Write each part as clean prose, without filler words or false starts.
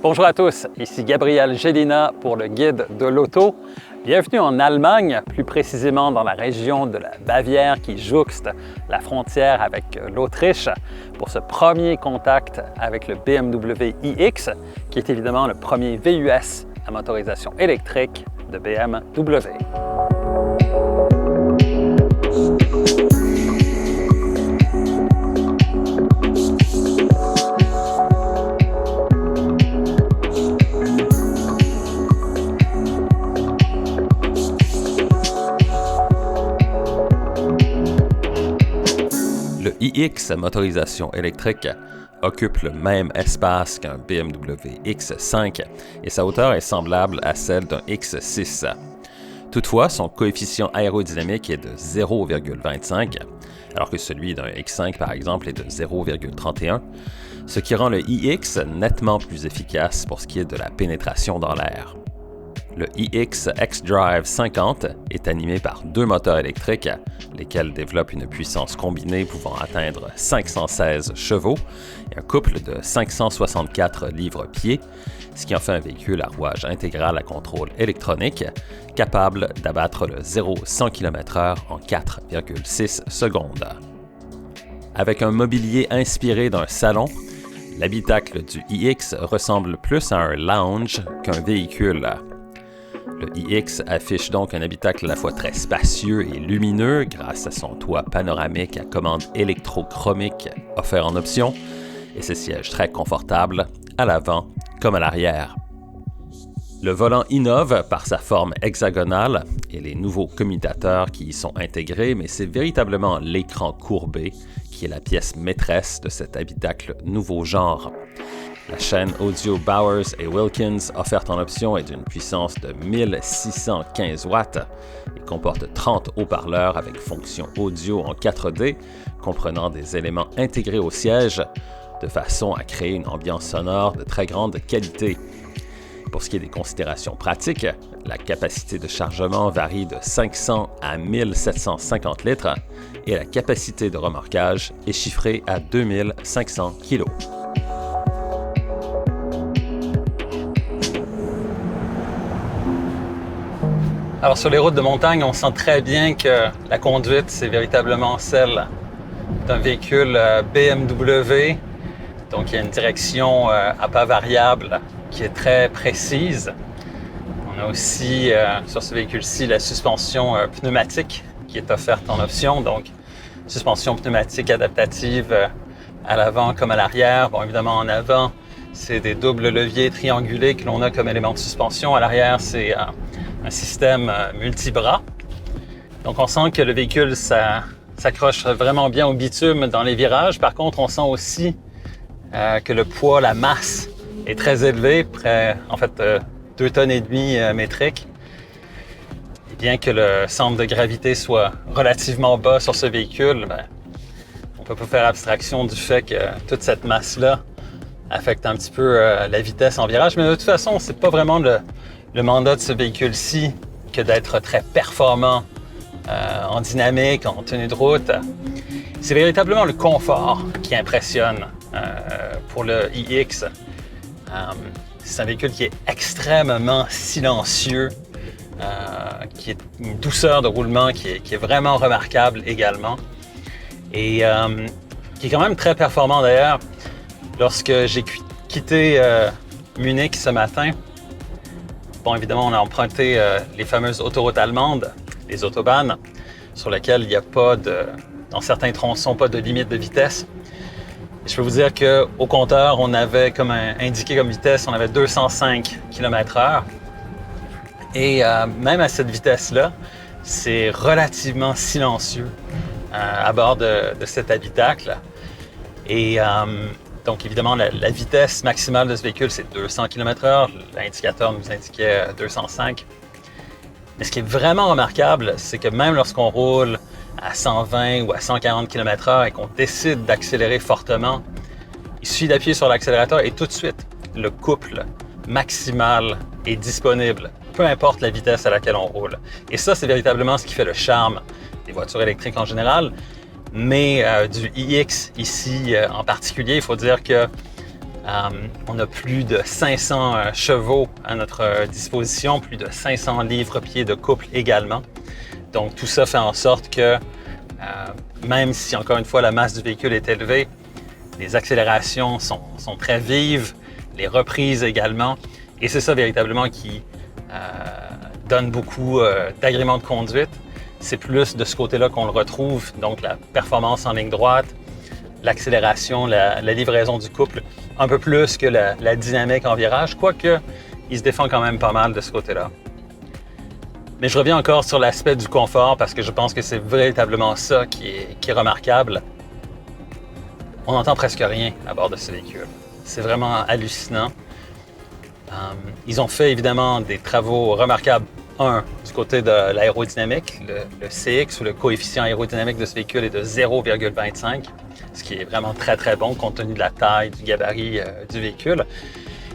Bonjour à tous, ici Gabriel Gélina pour le Guide de l'auto. Bienvenue en Allemagne, plus précisément dans la région de la Bavière qui jouxte la frontière avec l'Autriche pour ce premier contact avec le BMW iX, qui est évidemment le premier VUS à motorisation électrique de BMW. Le iX à motorisation électrique occupe le même espace qu'un BMW X5 et sa hauteur est semblable à celle d'un X6. Toutefois, son coefficient aérodynamique est de 0,25, alors que celui d'un X5 par exemple est de 0,31, ce qui rend le iX nettement plus efficace pour ce qui est de la pénétration dans l'air. Le iX xDrive 50 est animé par deux moteurs électriques, lesquels développent une puissance combinée pouvant atteindre 516 chevaux et un couple de 564 livres-pieds, ce qui en fait un véhicule à rouage intégral à contrôle électronique, capable d'abattre le 0-100 km/h en 4,6 secondes. Avec un mobilier inspiré d'un salon, l'habitacle du iX ressemble plus à un lounge qu'un véhicule. Le iX affiche donc un habitacle à la fois très spacieux et lumineux grâce à son toit panoramique à commande électrochromique offert en option et ses sièges très confortables à l'avant comme à l'arrière. Le volant innove par sa forme hexagonale et les nouveaux commutateurs qui y sont intégrés, mais c'est véritablement l'écran courbé qui est la pièce maîtresse de cet habitacle nouveau genre. La chaîne audio Bowers & Wilkins offerte en option est d'une puissance de 1615 watts et comporte 30 haut-parleurs avec fonction audio en 4D, comprenant des éléments intégrés au siège de façon à créer une ambiance sonore de très grande qualité. Pour ce qui est des considérations pratiques, la capacité de chargement varie de 500 à 1750 litres et la capacité de remorquage est chiffrée à 2500 kg. Alors sur les routes de montagne, on sent très bien que la conduite, c'est véritablement celle d'un véhicule BMW. Donc il y a une direction à pas variable qui est très précise. On a aussi sur ce véhicule-ci la suspension pneumatique qui est offerte en option. Donc suspension pneumatique adaptative à l'avant comme à l'arrière. Bon, évidemment en avant, c'est des doubles leviers triangulés que l'on a comme élément de suspension. À l'arrière, c'est un système multibras. Donc on sent que le véhicule s'accroche vraiment bien au bitume dans les virages. Par contre, on sent aussi que le poids, la masse est très élevé, près 2,5 tonnes métriques. Et bien que le centre de gravité soit relativement bas sur ce véhicule, on ne peut pas faire abstraction du fait que toute cette masse-là affecte un petit peu la vitesse en virage. Mais de toute façon, c'est pas vraiment le mandat de ce véhicule-ci que d'être très performant en dynamique, en tenue de route. C'est véritablement le confort qui impressionne pour le iX. C'est un véhicule qui est extrêmement silencieux, qui est une douceur de roulement qui est vraiment remarquable également et qui est quand même très performant d'ailleurs. Lorsque j'ai quitté Munich ce matin, bon, évidemment, on a emprunté les fameuses autoroutes allemandes, les Autobahn, sur lesquelles il n'y a pas dans certains tronçons, pas de limite de vitesse. Et je peux vous dire qu'au compteur, on avait indiqué comme vitesse, on avait 205 km/h. Et même à cette vitesse-là, c'est relativement silencieux à bord de cet habitacle. Et donc, évidemment, la vitesse maximale de ce véhicule, c'est 200 km/h. L'indicateur nous indiquait 205. Mais ce qui est vraiment remarquable, c'est que même lorsqu'on roule à 120 ou à 140 km/h et qu'on décide d'accélérer fortement, il suffit d'appuyer sur l'accélérateur et tout de suite, le couple maximal est disponible, peu importe la vitesse à laquelle on roule. Et ça, c'est véritablement ce qui fait le charme des voitures électriques en général. Mais du iX ici en particulier, il faut dire que On a plus de 500 chevaux à notre disposition, plus de 500 livres-pieds de couple également. Donc tout ça fait en sorte que même si, encore une fois, la masse du véhicule est élevée, les accélérations sont très vives, les reprises également. Et c'est ça véritablement qui donne beaucoup d'agréments de conduite. C'est plus de ce côté-là qu'on le retrouve, donc la performance en ligne droite, l'accélération, la livraison du couple, un peu plus que la dynamique en virage, quoique il se défend quand même pas mal de ce côté-là. Mais je reviens encore sur l'aspect du confort parce que je pense que c'est véritablement ça qui est remarquable. On n'entend presque rien à bord de ce véhicule. C'est vraiment hallucinant. Ils ont fait évidemment des travaux remarquables. Un, du côté de l'aérodynamique, le CX ou le coefficient aérodynamique de ce véhicule est de 0,25, ce qui est vraiment très très bon compte tenu de la taille, du gabarit du véhicule.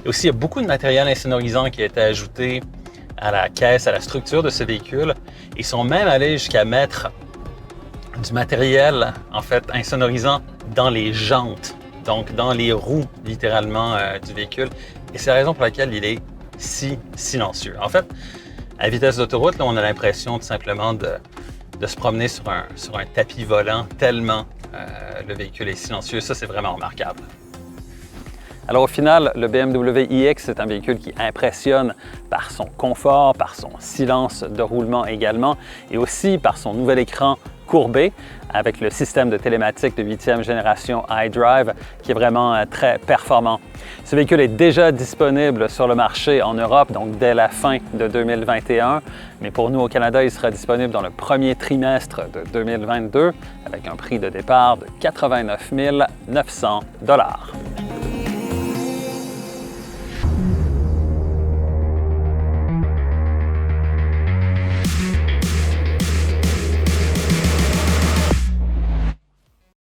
Et aussi, il y a beaucoup de matériel insonorisant qui a été ajouté à la caisse, à la structure de ce véhicule. Ils sont même allés jusqu'à mettre du matériel, en fait, insonorisant dans les jantes, donc dans les roues, littéralement, du véhicule. Et c'est la raison pour laquelle il est si silencieux. En fait, à vitesse d'autoroute, là, on a l'impression tout simplement de se promener sur un tapis volant tellement le véhicule est silencieux. Ça, c'est vraiment remarquable. Alors au final, le BMW iX est un véhicule qui impressionne par son confort, par son silence de roulement également, et aussi par son nouvel écran courbé avec le système de télématique de 8e génération iDrive qui est vraiment très performant. Ce véhicule est déjà disponible sur le marché en Europe, donc dès la fin de 2021, mais pour nous au Canada, il sera disponible dans le premier trimestre de 2022 avec un prix de départ de 89 900 $.